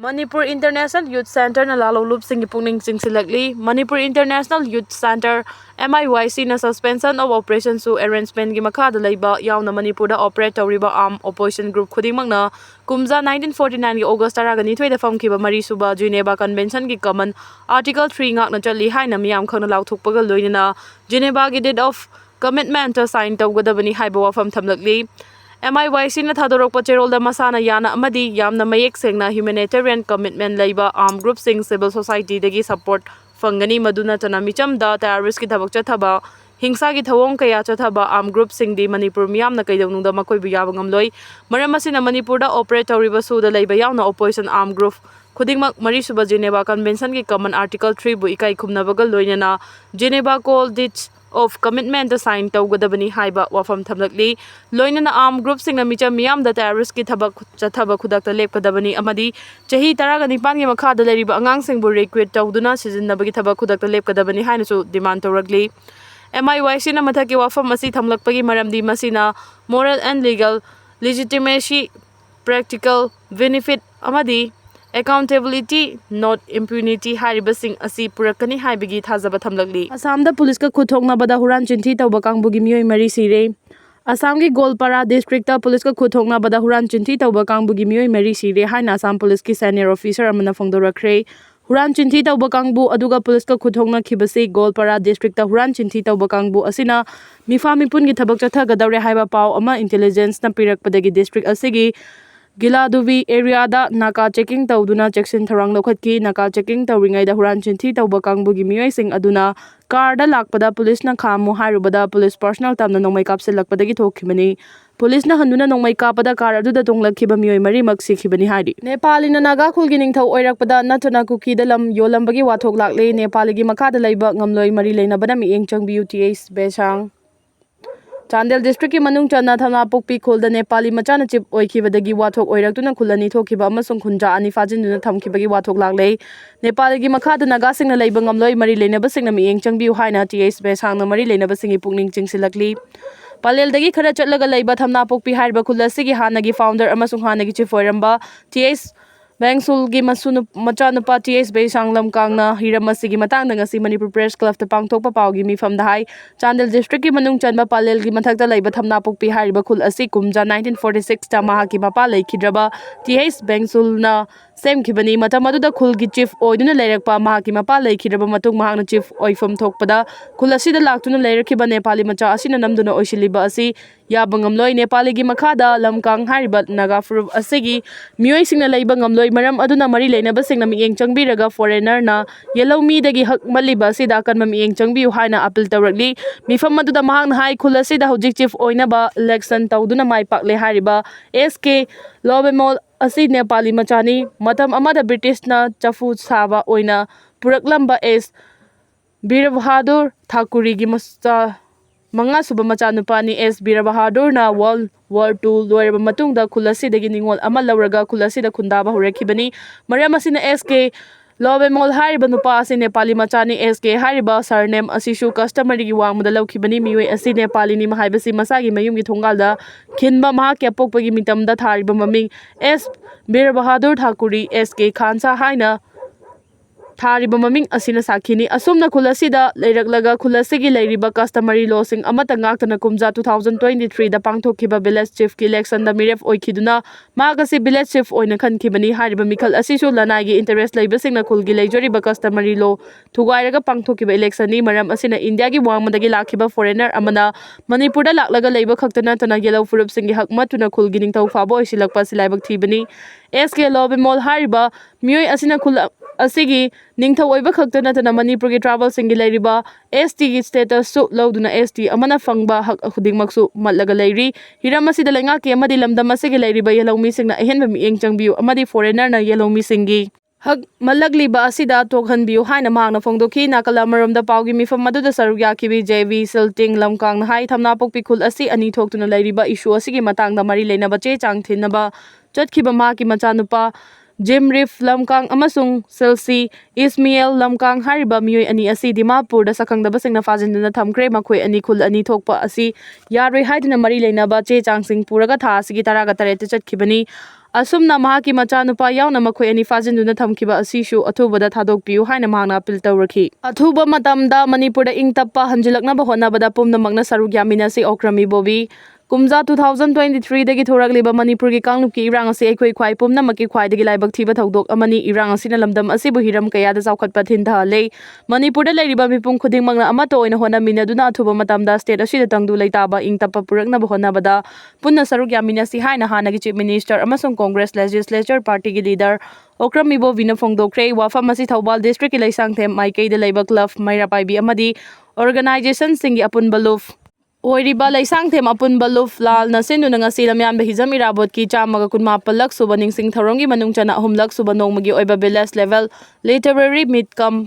Manipur International Youth Center na lalolub sing ipungning singsilagli. Manipur International Youth Center MIYC na suspension of operation su arrangement gi makada leiba yauna Manipur da operate tawriba arm opposition group khudimang na kumza 1949 gi August taragani thoi da famkiba mari suba Geneva Convention gi common Article 3 ngak na chali haina miyam khangna lauthukpaga loinina Geneva gi date of commitment to sign tawgadabani haiba wafam thamlakli. MIYC na thadorok pacherol da masana yana amadi yamna mayek sengna humanitarian commitment leiba armed group sing civil society dagi support fangani maduna tana micham da terrorist ki thabak chathaba hingsa gi thawong kaya chathaba armed group sing di Manipur miyam na kaidong da makoi bu yaba ngamloi maram asina Manipur da operator riba su da leiba yauna opposition armed group khudingmak mari suba Geneva Convention ki common Article 3 bu ikai khumna bagal loinana Geneva called it of commitment to sign tawgadabani haiba wafam thamlakli loinana armed group sing na micham miyam da terrorist ki thabak chathaba khudakta lepkadabani amadi chahi 19 gi makha da leriba angang sing bu recruit tawduna sijinnabagi thabak khudakta lepkadabani haina su demand tawragli. MIYC na mathaki wafam asi thamlakpagi maramdi masina moral and legal legitimacy practical benefit amadi accountability not impunity haribasing asi purakani haibigi thazaba thamlakli. Assam da police ka khuthoknabada huran chinthi tawba kangbugi miyoi mari sire. Assam gi Golpara district ta police ka khuthoknabada huran chinthi tawba kangbugi miyoi mari sire haina Assam police ki senior officer amana phongdorakre. Huran chinthi tawba kangbu aduga police ka khuthokna khibasi Golpara district ta huran chinthi tawba kangbu asina mifa mipun gi thabak chathagadaure haiba paw ama intelligence na pirakpadagi district asigi Giladuvi area da naka checking tawduna checksin tharang lokhatki naka checking tawringai da huran chinthi tawba kangbugi miyoi sing aduna car da lakpada police na khamu hairubada police personal tamna nongmai kapselakpadagi thokhimani police na handuna nongmai kapada car aduda tonglakhiba miyoi mari mak sikhibani hari Nepali na naga khulgi ningthau oirakpada natuna Kukida lam yolambagi wathok lakle Nepali gi makha da leiba ngamloi mari leinabada mi engchang BUTH besang Chandel district ki manung chana thana pokpi khulda Nepali machana chip oikhibadagi wathok oiraktuna khulani thokiba amasung khunja ani fajinduna thamkhibagi wathok laklei Nepali gi makhada naga singna leiba ngamloi mari leinaba singna mi engchang biu haina TH besangna mari leinaba singi pukning chingsilakli Palel dagi khara chatlaga leiba thamna pokpi haiba khula sigi hanagi founder amasung hanagi chief oiramba TH Bangsul gi masunu machanupa TH Besang lamkangna hiramasi gi matang na ngasi Manipur Press Club ta pangthokpa pawgi mifam da hai Chandel district ki manung chanba palel gi mathakta leiba thamna pokpi hariba khul asi kumja 1946 ta mahaki mapa leikhidraba TH Bangsul na sem khibani matamadu da khul gi chief oiduna leirakpa mahaki mapa leikhidraba matung mahakna chief oifam thokpada khul asi da laktuna leirakhiba Nepali macha asina namduna oisiliba asi yabangamloi Nepali gi makhada lamkang hariba naga furup asigi miyoi singna leiba ngamloi maram aduna mari leinaba singna mieng changbiraga foreigner na yellow mi dagi hak maliba sida kan mieng changbiu haina appeal tawrakli mifam aduda mahakna hai khula sida hojik chief oinaba election tawduna mai pakle hariba SK Lobemol asi Nepali machani matam amada British na chafu saba oina puraklamba S Bir Bahadur Thakuri gi masta Manga suba machanupani S. Bir Bahadur na World War II loiraba matungda khulasi dagi ningol ama lawraga khulasi da khundaba hurekhibani maram asina SK Lobemol hariba nupa asi Nepali machani SK hariba surname asishu customary gi wangmada lawkhibani miwei asi Nepali ni mahaibasi masagi mayum gi thongalda khinba mahakya pokpagi mitamda thariba maming S. Bir Bahadur Thakuri SK Khansa haina Thariba maming asina sakhini asumna khulasida leiraklaga khulasigi leiriba customary law sing amata ngaktana kumja 2023 da pangthokhiba village chief ki election da miref oikhiduna magasi village chief oina khankhibani hariba mikhal asisu lanagi interest leiba singna khulgi leijoriba customary law thugairaga pangthokhiba election ni maram asina India gi wangmadagi lakhiba foreigner amana Manipur da laklaga leiba khaktana tana yellow furup singi hakmatuna khulgi ningthau fabo isilakpa silaibak thibani SK Lobemol hariba miyoi asina khul asigi ningthau oiba khaktana tana Manipur gi travel singi leiriba ST gi status su loduna ST amana fangba hak khudingmaksu matlaga leiri hiramasi da lenga ki amadi lamdam asigi leiriba yellow mi singna ehenba mi engchangbiu amadi foreigner na yellow mi singi hak malagliba asida tokhanbiu haina mahakna phongdokhi nakalamaromda pawgi mifam maduda sarugya kibi JV Silting lamkang na hai thamna pokpi khul asi ani thoktuna leiriba issue asigi matangda mari leinaba che chang thinaba chatkhiba ma ki machanupa Jim Reef Lamkang amasung Selsi Ismail Lamkang hariba miyoi ani asi Dimapur da sakangdabasing na fajinduna thamkhre makhoi ani khul ani thokpa asi yaroi haiduna mari leinaba che changsing puraga tha asigi taraga tarete chatkibani asumna mahaki machanupa yauna makhoi ani fajinduna thamkiba asi shu athubada thadokpiu haina mahna apil tawrakhi athuba matamda Manipur da ingtappa hanjilaknaba honabada pumnamakna saruk yamina si okrami bobi Kumza 2023 dagi thoragliba Manipur gi kanglup ki irang ase ekhoi khwai pumnamak ki khwai dagi laibak thiba thodok amani irang asina lamdam asibu hiram kaya da chawkhatpa thintha le Manipur da leiriba mipum khuding mangna amato oina hona minaduna athuba matamda state asida tangdu leitaba ingtappa purakna bahonabada punna saruk yamina si haina hanagi chief minister amasung congress legislature party gi leader Okramibo Vina Fongdokre wafam asi Thobal district ki leisangthem maikei da leiba club maira paibi amadi organization singi apun baluf Oiriba leisangthem apun baluf lal na sinduna ngasi lamyan bahijam irabot ki chamaga kunmapalak subaning sing tharongi manung chana humlak subanong magi oiba village level literary midcom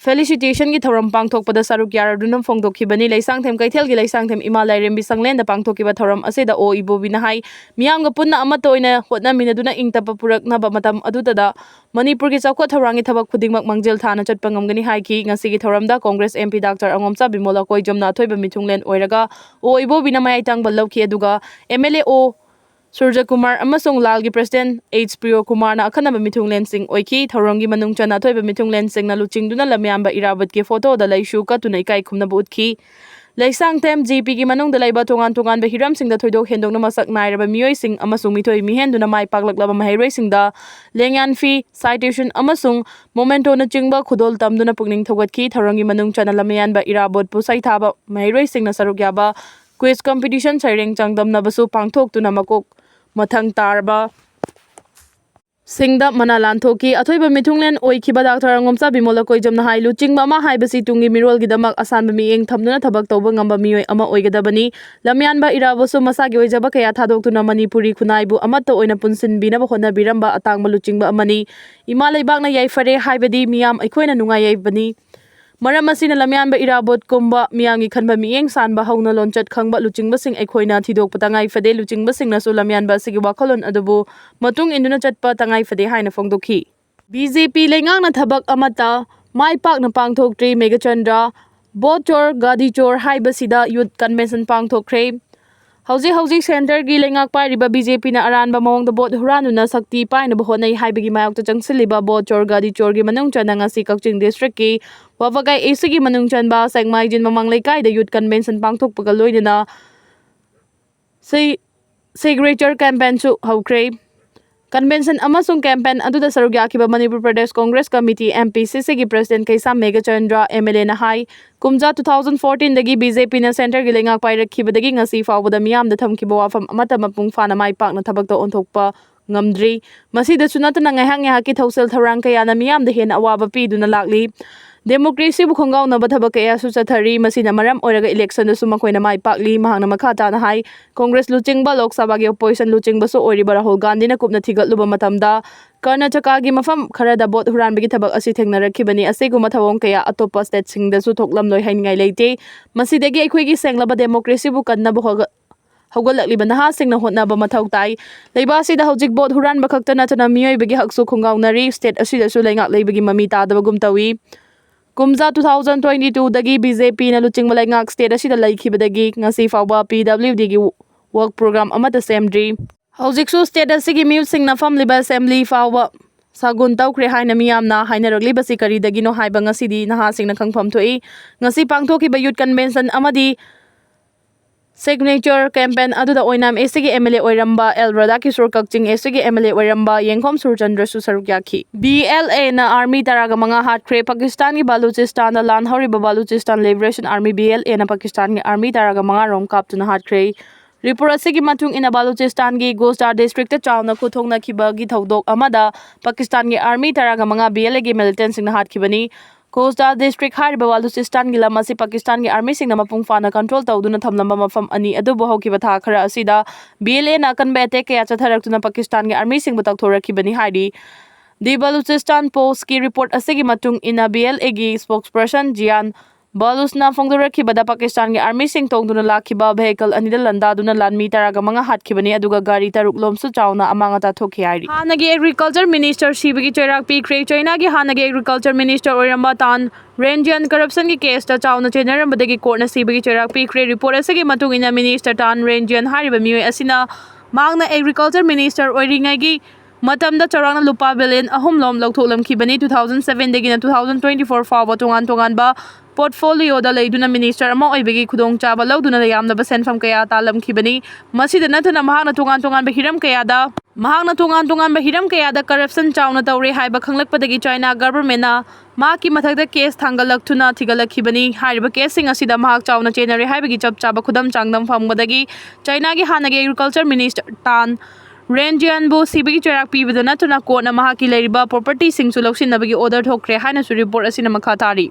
Felicitation ki thoram pangthokpada saruk yaradunam phongdokhibani leisangthem kaithel gi leisangthem imalai rembi sanglen da pangthokiba thoram aseda o ibo binahai miyamga punna amato oina hotna minaduna ingtapa purakna ba matam adutada Manipur gi chawkha thorangi thabak khudingmak mangjel thana chatpa ngamgani haiki ngasi gi thoramda Congress MP Dr Angomcha Bimola Koijomna thoiba mithunglen oiraga o ibo binamayai tangbal lawki aduga MLA o Surja Kumar amasung Lalgi President H. Priyo Kumar na akhanaba mithunglen sing oiki thorongi manung chana thoiba mithunglen sing na luchingduna lamyamba irabat ki photo da laishu ka tunai kai khumna butki leisangthem GP gi manung da laiba tongan ba hiram sing da thoidok hendok na masak nairaba miyoi sing amasung mithoi mihenduna mai paklaklaba mahairoi sing da lengyan fee citation amasung momento na chingba khudol tamduna pungning thogatki thorongi manung chana lamyanba irabot pu saithaba mahairoi sing na saruk yaba quiz competition saireng changdam na basu pangthok tuna makok mathang tarba Singda Manalan Thoki Athoiba Mithunglen Oikiba Dr Angomcha Bimola Koijamna hai luchingba ma haibasi tungi mirol gidamak asanba mieng thamduna thabak tawba ngamba miyoi ama oigadabani lamyanba irabosu masagi oijaba kaya thadoktuna Manipuri khunaibu amatta oina punsinbina ba hona biramba atangba luchingba amani ima leibakna yaifare haibadi miyam aikoina nungai yaibani Maram asina lamyanba irabot kumba miyangi khanba mieng sanba hauna lonchat khangba luchingba sing aikhoina thidok patangai fade luchingba sing nasu lamyanba sigi wakolon adubu matung induna chatpa tangai fade haina phongdokhi BJP lengangna thabak amata mai pakna pangthokri Megachandra Bochor Gadichor haibasida youth convention pangthokre Hauji center gi lengak pairiba BJP na aranba mawngda bot huranuna sakti paina bahonai haibagi mayokta changsiliba Bochor Gadichor gi manung chana ngasi Kakching district ki wawagai ACG manung chanba sengmai jin mamang leikai da youth convention pangthokpaga loinana signature campaign su haukre Convention amasung campaign aduda saruk yakiba Manipur Pradesh Congress Committee MPCC gi President Kaisam Megachandra MLA na hai kumja 2014 dagi BJP na center gi lengak pairakkhibadagi ngasi fawbada miyamda thamkiba wafam amata mapung fana mai pakna thabakta onthokpa ngamdri masida sunatana ngaihang yahaki thosel tharang kaya na miyamda hena awaba piduna lakli Democracy bu khongau na bathabak kaya su chathari masina maram oraga election su makoina mai pakli mahangna makha ta na hai Congress luchingba Lok Sabha gi opposition luchingba su Oriba Rahul Gandhi na kupna thigatluba matamda Karnataka gi mafam kharada bot huranbagi thabak asi thengnarakibani aseguma thawong kaya atopa state singda su thoklam loi haingai leite masidagi aikhoi gi senglaba democracy bu kanna bu haugalakliba naha singna hotnaba mathau tai leibasida hojik bot huran bakhakta na chana miyoi bagi haksu khongau nari state asida su lengak leibagi mami tadaba gum tawi Kumza 2022 dagi BJP na luchingba lengak state asida laikhibadagi ngasi fawba PWD gi work program amata semdri hojik su state asigi miu singna famliba assembly fawba sagun tawkhre haina miyamna hainaragli basi kari dagi no haiba ngasidi naha singna khangpham thoi ngasi pangthokiba youth convention amadi Signature campaign aduda oinam ACG MLA oiramba El Radha Kishore Kakching ACG MLA oiramba Yengkhom Surchandra su saruk yakhi BLA na army taraga manga Hatkhre Pakistan gi Baluchistan da lan horiba Baluchistan Liberation Army BLA na Pakistan gi army taraga manga rom kaptuna Hatkhre Report asigi matung ina Baluchistan gi Gostar district ta chawna khuthongna khiba gi thodok amada Pakistan gi army taraga manga BLA gi militant singna hatkibani Gostar district hariba Baluchistan gi lamasi Pakistan gi army singna mapung fana control tawduna thamlamba mafam ani adubu hawkiba tha khara asida BLA na kanba attack kaya chatharaktuna Pakistan gi army singba takthoraki haidi the Baluchistan Post ki report asigi matung ina BLA gi spokesperson Jian Balusna fongdorakibada Pakistan gi army sing tongduna lakhiba vehicle anida landaduna lanmi taraga manga hatkibani aduga gari taruk lomsu chauna amangata thokhi hairi. Hanagi Agriculture Minister Sibagi Cheirak pikre China gi Hanagi Agriculture Minister oiramba tan Rangian corruption ki case ta chauna chenarambadagi court na Sibagi Cheirak pikre report asigi matungina Minister tan Rangian hariba mioi asina mangna Agriculture Minister oiringai gi matamda charana lupa billion ahumlom lautholamkhibani 2007 dagina 2024 fawa tongan ba portfolio da leiduna minister ama oibegi khudong chaba lauduna yamna ba senfam kaya talamkhibani masida natuna mahana tongan ba hiram kaya da mahana tongan ba hiram kaya da corruption chauna tawre haiba khanglakpadagi China government na maki mathakda case thangalakthuna thigalakhibani hariba case sing asida mahak chauna chenare haibagi chap chaba khudam changdam phambadagi China gi hanagi agriculture minister tan Rangian bu Sibagi Cheirak pibiduna tuna court na mahaki leiriba property sing su loksin nabagi order thokre haina su report asina makha tari